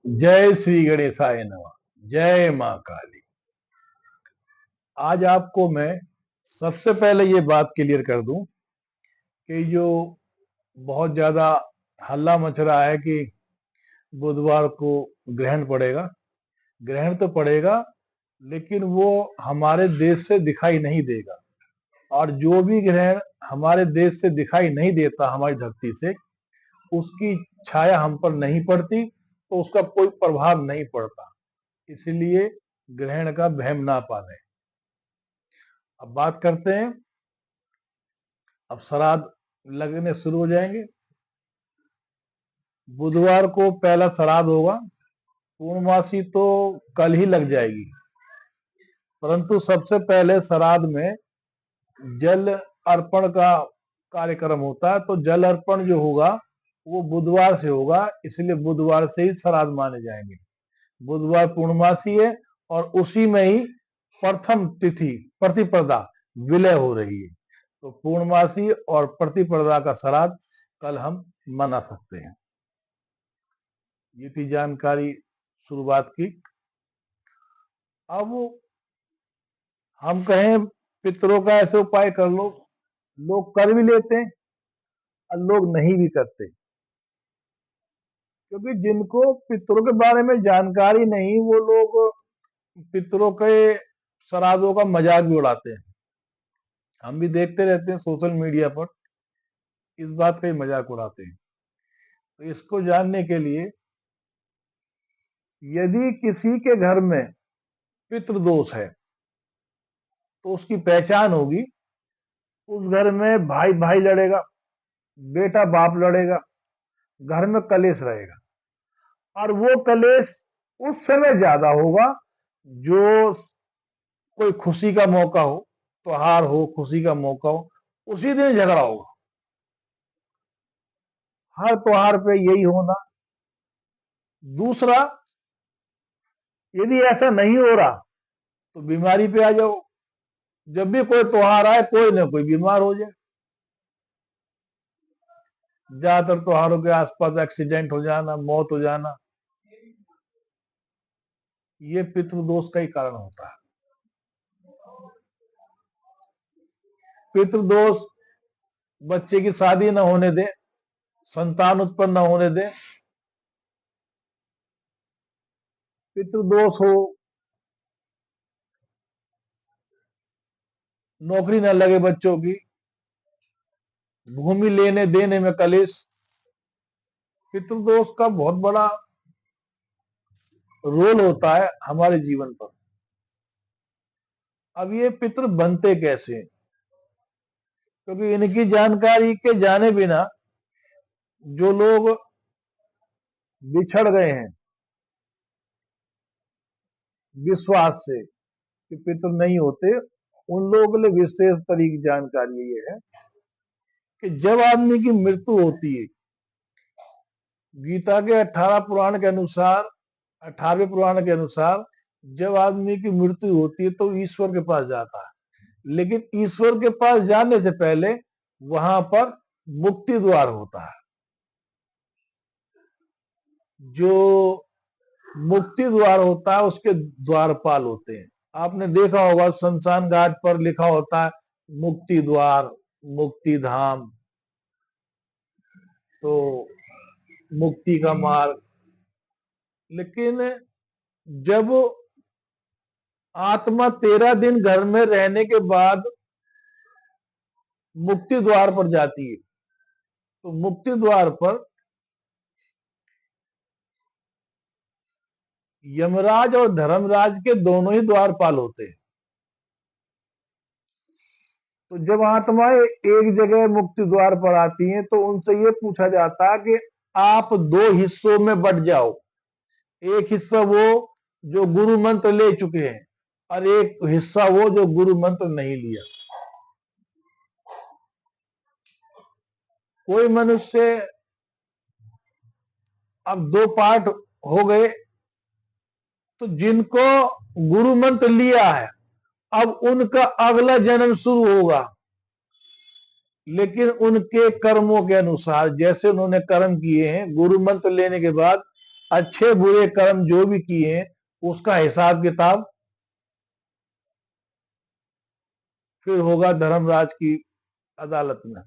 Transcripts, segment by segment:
जय श्री गणेशाय नमः। जय मां काली। आज आपको मैं सबसे पहले ये बात क्लियर कर दूं कि जो बहुत ज्यादा हल्ला मच रहा है कि बुधवार को ग्रहण पड़ेगा। ग्रहण तो पड़ेगा, लेकिन वो हमारे देश से दिखाई नहीं देगा। और जो भी ग्रहण हमारे देश से दिखाई नहीं देता, हमारी धरती से, उसकी छाया हम पर नहीं पड़ती, तो उसका कोई प्रभाव नहीं पड़ता। इसलिए ग्रहण का वहम ना पालें। अब बात करते हैं। अब श्राद्ध लगने शुरू हो जाएंगे। बुधवार को पहला श्राद्ध होगा। पूर्णमासी तो कल ही लग जाएगी, परंतु सबसे पहले श्राद्ध में जल अर्पण का कार्यक्रम होता है। तो जल अर्पण जो होगा वो बुधवार से होगा, इसलिए बुधवार से ही श्राद्ध माने जाएंगे। बुधवार पूर्णमासी है और उसी में ही प्रथम तिथि प्रतिपदा विलय हो रही है। तो पूर्णमासी और प्रतिपदा का श्राद्ध कल हम मना सकते हैं। ये थी जानकारी शुरुआत की। अब हम कहें पितरों का ऐसे उपाय कर लो, लोग कर भी लेते हैं और लोग नहीं भी करते, क्योंकि जिनको पितरों के बारे में जानकारी नहीं, वो लोग पितरों के श्राद्धों का मजाक भी उड़ाते हैं। हम भी देखते रहते हैं सोशल मीडिया पर, इस बात का ही मजाक उड़ाते हैं। तो इसको जानने के लिए, यदि किसी के घर में पितृदोष है तो उसकी पहचान होगी। उस घर में भाई भाई लड़ेगा, बेटा बाप लड़ेगा, घर में कलेश रहेगा। और वो कलेश उस समय ज्यादा होगा जो कोई खुशी का मौका हो, त्योहार हो, खुशी का मौका हो, उसी दिन झगड़ा होगा। हर त्योहार पे यही होना। दूसरा, यदि ऐसा नहीं हो रहा तो बीमारी पे आ जाओ। जब भी कोई त्योहार आए, कोई ना कोई बीमार हो जाए। ज्यादातर त्योहारों के आसपास एक्सीडेंट हो जाना, मौत हो जाना, ये पितृदोष का ही कारण होता है। पितृदोष बच्चे की शादी न होने दे, संतान उत्पन्न न होने दे। पितृदोष हो, नौकरी न लगे बच्चों की, भूमि लेने देने में कलेश। पितृदोष का बहुत बड़ा रोल होता है हमारे जीवन पर। अब ये पितृ बनते कैसे हैं? क्योंकि इनकी जानकारी के जाने बिना जो लोग बिछड़ गए हैं विश्वास से कि पितृ नहीं होते, उन लोगों के लिए विशेष तरीके जानकारी ये है कि जब आदमी की मृत्यु होती है, गीता के 18 पुराण के अनुसार, 18वें पुराण के अनुसार, जब आदमी की मृत्यु होती है तो ईश्वर के पास जाता है। लेकिन ईश्वर के पास जाने से पहले वहां पर मुक्ति द्वार होता है। जो मुक्ति द्वार होता है उसके द्वारपाल होते हैं। आपने देखा होगा शमशान घाट पर लिखा होता है मुक्ति द्वार, मुक्ति धाम, तो मुक्ति का मार्ग। लेकिन जब आत्मा 13 दिन घर में रहने के बाद मुक्ति द्वार पर जाती है, तो मुक्ति द्वार पर यमराज और धर्मराज के दोनों ही द्वारपाल होते हैं। तो जब आत्माएं एक जगह मुक्ति द्वार पर आती हैं तो उनसे ये पूछा जाता है कि आप दो हिस्सों में बट जाओ। एक हिस्सा वो जो गुरु मंत्र ले चुके हैं और एक हिस्सा वो जो गुरु मंत्र नहीं लिया। कोई मनुष्य, अब दो पार्ट हो गए, तो जिनको गुरु मंत्र लिया है अब उनका अगला जन्म शुरू होगा, लेकिन उनके कर्मों के अनुसार। जैसे उन्होंने कर्म किए हैं गुरु मंत्र लेने के बाद, अच्छे बुरे कर्म जो भी किए उसका हिसाब किताब फिर होगा धर्मराज की अदालत में।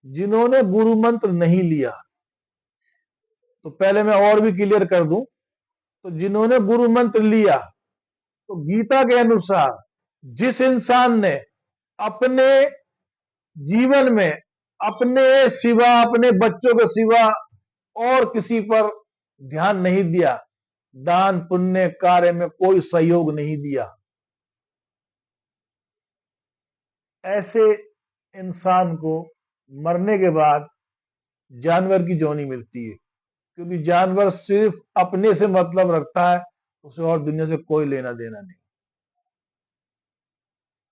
जिन्होंने गुरु मंत्र नहीं लिया, तो पहले मैं और भी क्लियर कर दूं, तो जिन्होंने गुरु मंत्र लिया, तो गीता के अनुसार जिस इंसान ने अपने जीवन में अपने सिवा, अपने बच्चों के सिवा और किसी पर ध्यान नहीं दिया, दान पुण्य कार्य में कोई सहयोग नहीं दिया, ऐसे इंसान को मरने के बाद जानवर की जोनी मिलती है। क्योंकि जानवर सिर्फ अपने से मतलब रखता है, उसे और दुनिया से कोई लेना देना नहीं।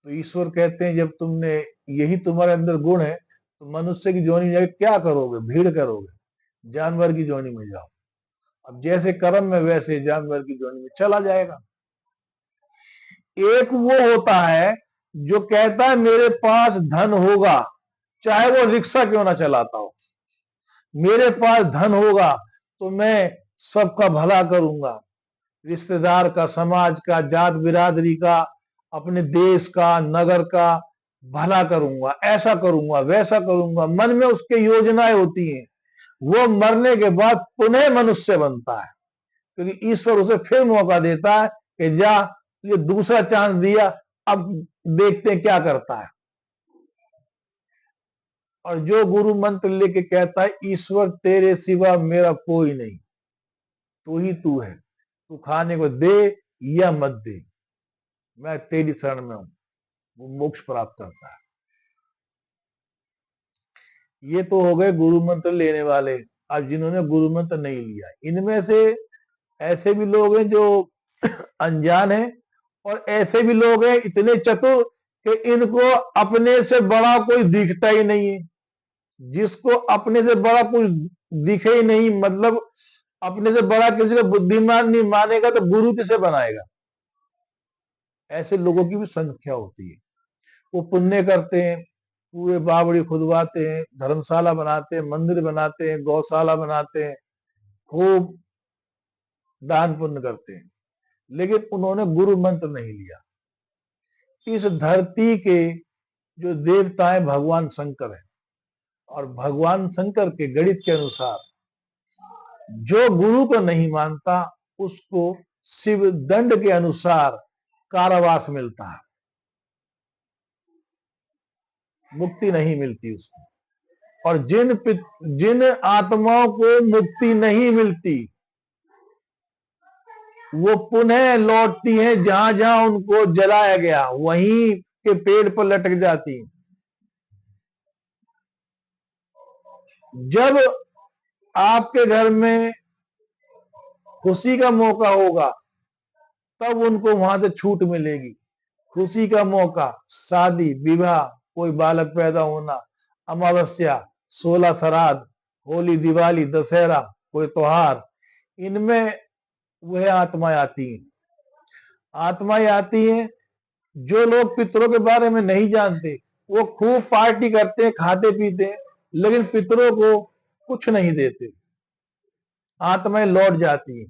तो ईश्वर कहते हैं जब तुमने, यही तुम्हारे अंदर गुण है, तो मनुष्य की जोनी में जाके क्या करोगे? भीड़ करोगे, जानवर की जोनी में जाओ। अब जैसे कर्म में वैसे जानवर की जोनी में चला जाएगा। एक वो होता है जो कहता है मेरे पास धन होगा, चाहे वो रिक्शा क्यों ना चलाता हो, मेरे पास धन होगा तो मैं सबका भला करूंगा, रिश्तेदार का, समाज का, जात बिरादरी का, अपने देश का, नगर का भला करूंगा, ऐसा करूंगा, वैसा करूंगा, मन में उसके योजनाएं होती हैं। वो मरने के बाद पुनः मनुष्य बनता है, क्योंकि ईश्वर उसे फिर मौका देता है कि जा, ये दूसरा चांस दिया, अब देखते हैं क्या करता है। और जो गुरु मंत्र लेके कहता है ईश्वर तेरे सिवा मेरा कोई नहीं, तू ही तू है, तू खाने को दे या मत दे, मैं तेरी शरण में हूं, वो मोक्ष प्राप्त करता है। ये तो हो गए गुरु मंत्र लेने वाले। अब जिन्होंने गुरु मंत्र नहीं लिया, इनमें से ऐसे भी लोग हैं जो अनजान हैं, और ऐसे भी लोग हैं इतने चतुर कि इनको अपने से बड़ा कोई दिखता ही नहीं है। जिसको अपने से बड़ा कुछ दिखे ही नहीं, मतलब अपने से बड़ा किसी को बुद्धिमान नहीं मानेगा, तो गुरु किसे बनाएगा? ऐसे लोगों की भी संख्या होती है। वो पुण्य करते हैं, पूरे बावड़ी खुदवाते हैं, धर्मशाला बनाते हैं, मंदिर बनाते हैं, गौशाला बनाते हैं, खूब दान पुण्य करते हैं, लेकिन उन्होंने गुरु मंत्र नहीं लिया। इस धरती के जो देवता है भगवान शंकर है, और भगवान शंकर के गणित के अनुसार जो गुरु को नहीं मानता उसको शिव दंड के अनुसार कारावास मिलता है, मुक्ति नहीं मिलती उसको। और जिन आत्माओं को मुक्ति नहीं मिलती, वो पुनः लौटती हैं जहां जहां उनको जलाया गया, वहीं के पेड़ पर लटक जाती हैं। जब आपके घर में खुशी का मौका होगा, तब उनको वहां से छूट मिलेगी। खुशी का मौका, शादी विवाह, कोई बालक पैदा होना, अमावस्या, 16 श्राद्ध, होली, दिवाली, दशहरा, कोई त्योहार, इनमें वह आत्माएं आती हैं। आत्माएं आती हैं। जो लोग पितरों के बारे में नहीं जानते, वो खूब पार्टी करते हैं, खाते पीते हैं, लेकिन पितरों को कुछ नहीं देते। आत्माएं लौट जाती हैं।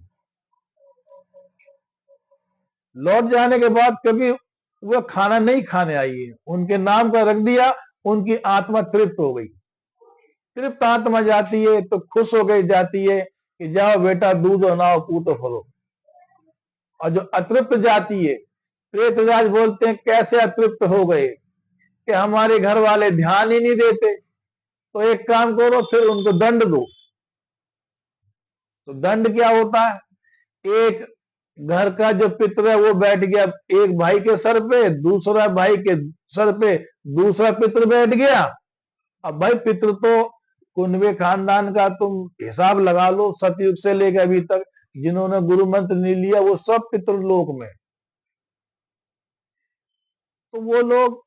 लौट जाने के बाद कभी वह खाना नहीं खाने आई है, उनके नाम का रख दिया, उनकी आत्मा तृप्त हो गई। तृप्त आत्मा जाती है तो खुश हो गई जाती है कि जाओ बेटा दूध बनाओ, पूत फलो। और जो अतृप्त जाती है, प्रेतराज बोलते हैं कैसे अतृप्त हो गए, कि हमारे घर वाले ध्यान ही नहीं देते, तो एक काम करो, फिर उनको दंड दो। तो दंड क्या होता है? एक घर का जो पितर है वो बैठ गया एक भाई के सर पे, दूसरा भाई के सर पे दूसरा पितर बैठ गया। अब भाई पितर तो कुनबे खानदान का तुम हिसाब लगा लो, सतयुग से लेकर अभी तक जिन्होंने गुरु मंत्र नहीं लिया वो सब पितृलोक में। तो वो लोग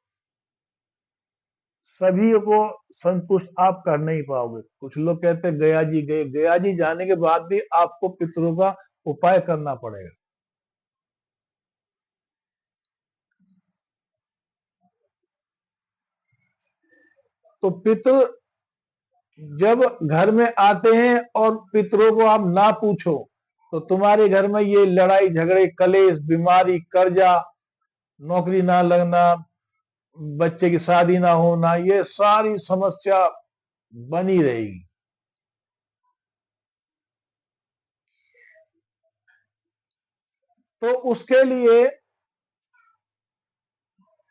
सभी को संतुष्ट आप कर नहीं पाओगे। कुछ लोग कहते हैं गया जी गए, गया जी जाने के बाद भी आपको पितरों का उपाय करना पड़ेगा। तो पितृ जब घर में आते हैं और पितरों को आप ना पूछो तो तुम्हारे घर में ये लड़ाई झगड़े कलेश बीमारी कर्जा नौकरी ना लगना बच्चे की शादी ना होना ये सारी समस्या बनी रहेगी। तो उसके लिए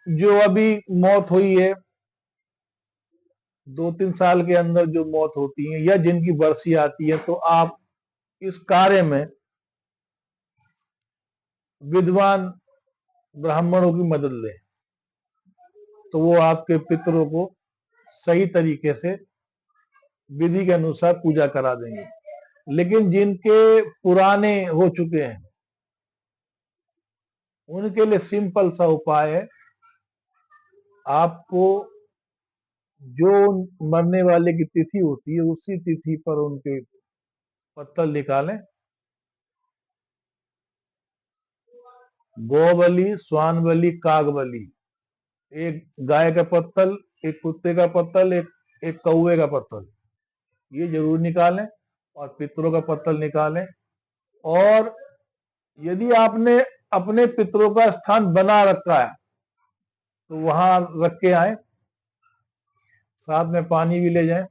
जो अभी मौत हुई है 2-3 साल के अंदर जो मौत होती है या जिनकी बरसी आती है तो आप इस कार्य में विद्वान ब्राह्मणों की मदद लें तो वो आपके पितरों को सही तरीके से विधि के अनुसार पूजा करा देंगे। लेकिन जिनके पुराने हो चुके हैं उनके लिए सिंपल सा उपाय है, आपको जो मरने वाले की तिथि होती है उसी तिथि पर उनके पत्तल निकालें, गौबली स्वान बलि काग बलि, एक गाय का पत्तल एक कुत्ते का पत्तल एक कौवे का पत्तल ये जरूर निकालें और पितरों का पत्तल निकालें। और यदि आपने अपने पितरों का स्थान बना रखा है तो वहां रख के आए, साथ में पानी भी ले जाएं,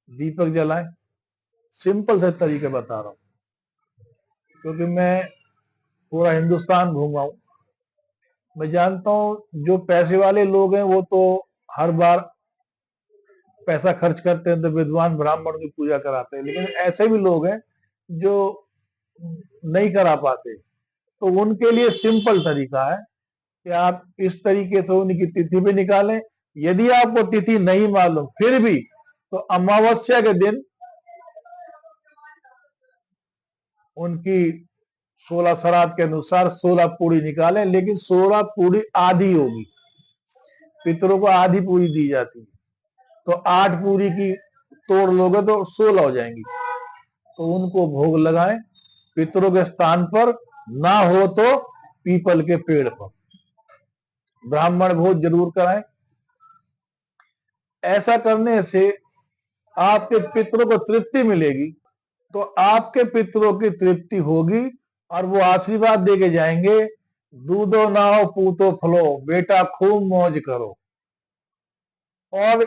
दीपक जलाएं। सिंपल से तरीके बता रहा हूं क्योंकि मैं पूरा हिंदुस्तान घूमा हूं, मैं जानता हूं जो पैसे वाले लोग हैं वो तो हर बार पैसा खर्च करते हैं तो विद्वान ब्राह्मण की पूजा कराते हैं, लेकिन ऐसे भी लोग हैं जो नहीं करा पाते तो उनके लिए सिंपल तरीका है कि आप इस तरीके से उनकी तिथि भी निकालें। यदि आपको तिथि नहीं मालूम फिर भी तो अमावस्या के दिन उनकी 16 श्राद्ध के अनुसार 16 पूरी निकालें, लेकिन 16 पूरी आधी होगी, पितरों को आधी पूरी दी जाती है तो 8 पूरी की तोड़ लोगे तो 16 हो जाएंगी, तो उनको भोग लगाएं पितरों के स्थान पर, ना हो तो पीपल के पेड़ पर ब्राह्मण भोज जरूर कराएं। ऐसा करने से आपके पितरों को तृप्ति मिलेगी, तो आपके पितरों की तृप्ति होगी और वो आशीर्वाद दे के जाएंगे, दूधो नाओ पूतो फलो, बेटा खूब मौज करो। और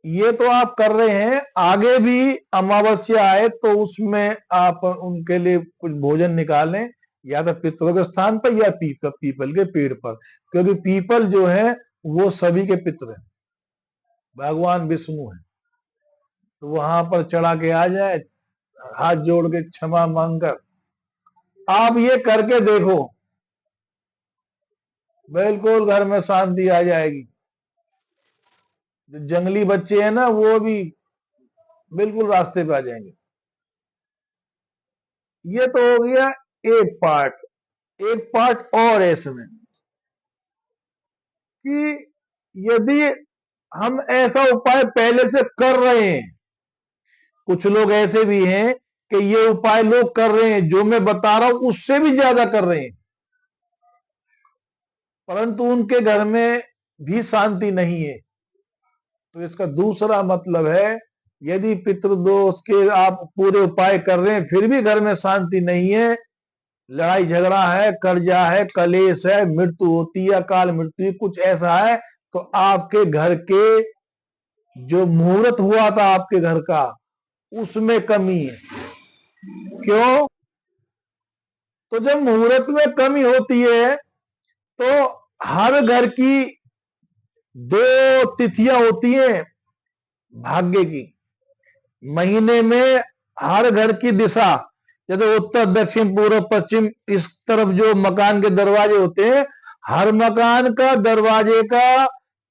ये तो आप कर रहे हैं, आगे भी अमावस्या आए तो उसमें आप उनके लिए कुछ भोजन निकालें, या तो पितरों के स्थान पर या पीपल के पेड़ पर, क्योंकि पीपल जो है वो सभी के पितर हैं, भगवान विष्णु है, तो वहां पर चढ़ा के आ जाए हाथ जोड़ के क्षमा मांगकर। आप ये करके देखो, बिल्कुल घर में शांति आ जाएगी। जो जंगली बच्चे हैं ना वो भी बिल्कुल रास्ते पे आ जाएंगे। ये तो हो गया एक पार्ट। एक पार्ट और है इसमें कि यदि हम ऐसा उपाय पहले से कर रहे हैं, कुछ लोग ऐसे भी हैं कि ये उपाय लोग कर रहे हैं जो मैं बता रहा हूं उससे भी ज्यादा कर रहे हैं, परंतु उनके घर में भी शांति नहीं है। तो इसका दूसरा मतलब है, यदि पितृदोष के आप पूरे उपाय कर रहे हैं फिर भी घर में शांति नहीं है, लड़ाई झगड़ा है कर्जा है कलेश है मृत्यु होती है अकाल मृत्यु कुछ ऐसा है, तो आपके घर के जो मुहूर्त हुआ था आपके घर का उसमें कमी है। क्यों? तो जब मुहूर्त में कमी होती है तो हर घर की 2 तिथियां होती हैं भाग्य की, महीने में हर घर की दिशा, जैसे उत्तर दक्षिण पूर्व पश्चिम इस तरफ जो मकान के दरवाजे होते हैं, हर मकान का दरवाजे का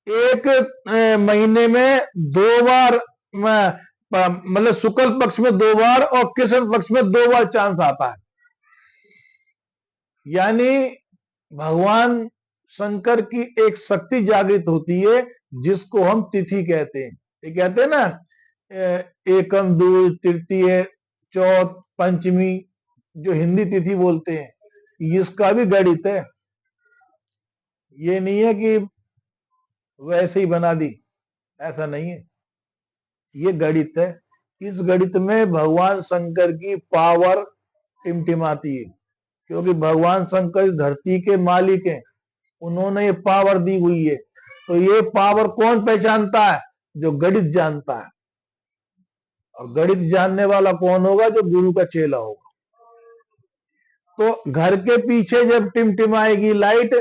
एक महीने में 2 बार मतलब शुक्ल पक्ष में 2 बार और कृष्ण पक्ष में 2 बार चांस आता है। यानी भगवान शंकर की एक शक्ति जागृत होती है जिसको हम तिथि कहते हैं। ये कहते हैं ना एकम दूज तृतीय चौथ पंचमी, जो हिंदी तिथि बोलते हैं, इसका भी गणित है। ये नहीं है कि वैसे ही बना दी, ऐसा नहीं है। ये गणित है। इस गणित में भगवान शंकर की पावर टिमटिमाती है, क्योंकि भगवान शंकर इस धरती के मालिक हैं, उन्होंने ये पावर दी हुई है। तो ये पावर कौन पहचानता है? जो गणित जानता है। और गणित जानने वाला कौन होगा? जो गुरु का चेला होगा। तो घर के पीछे जब टिमटिमाएगी लाइट,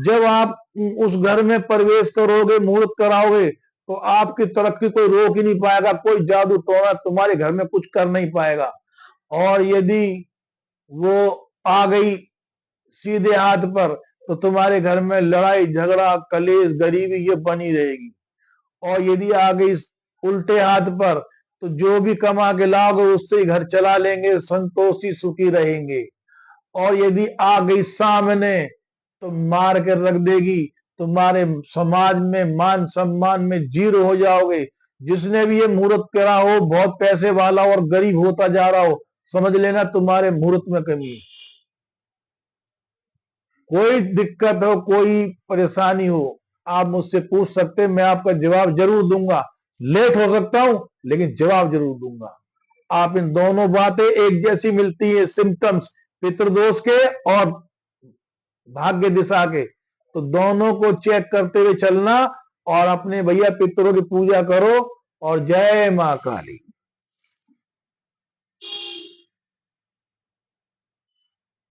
जब आप उस घर में प्रवेश करोगे, मुहूर्त कराओगे, तो आपकी तरक्की कोई रोक ही नहीं पाएगा, कोई जादू टोना तुम्हारे घर में कुछ कर नहीं पाएगा। और यदि वो आ गई सीधे हाथ पर, तो तुम्हारे घर में लड़ाई झगड़ा कलेश गरीबी ये बनी रहेगी। और यदि आ गई उल्टे हाथ पर, तो जो भी कमा के लाओगे उससे ही घर चला लेंगे, संतोषी सुखी रहेंगे। और यदि आ गई सामने, तो मार कर रख देगी, तुम्हारे समाज में मान सम्मान में जीरो हो जाओगे। जिसने भी ये मुहूर्त करा हो, बहुत पैसे वाला और गरीब होता जा रहा हो, समझ लेना तुम्हारे मुहूर्त में कमी है। कोई दिक्कत हो, कोई परेशानी हो, आप मुझसे पूछ सकते हैं, मैं आपका जवाब जरूर दूंगा। लेट हो सकता हूं, लेकिन जवाब जरूर दूंगा। आप इन दोनों बातें एक जैसी मिलती है, सिम्टम्स पितृदोष के और भाग्य दिशा के, तो दोनों को चेक करते हुए चलना। और अपने भैया पितरों की पूजा करो। और जय मां काली।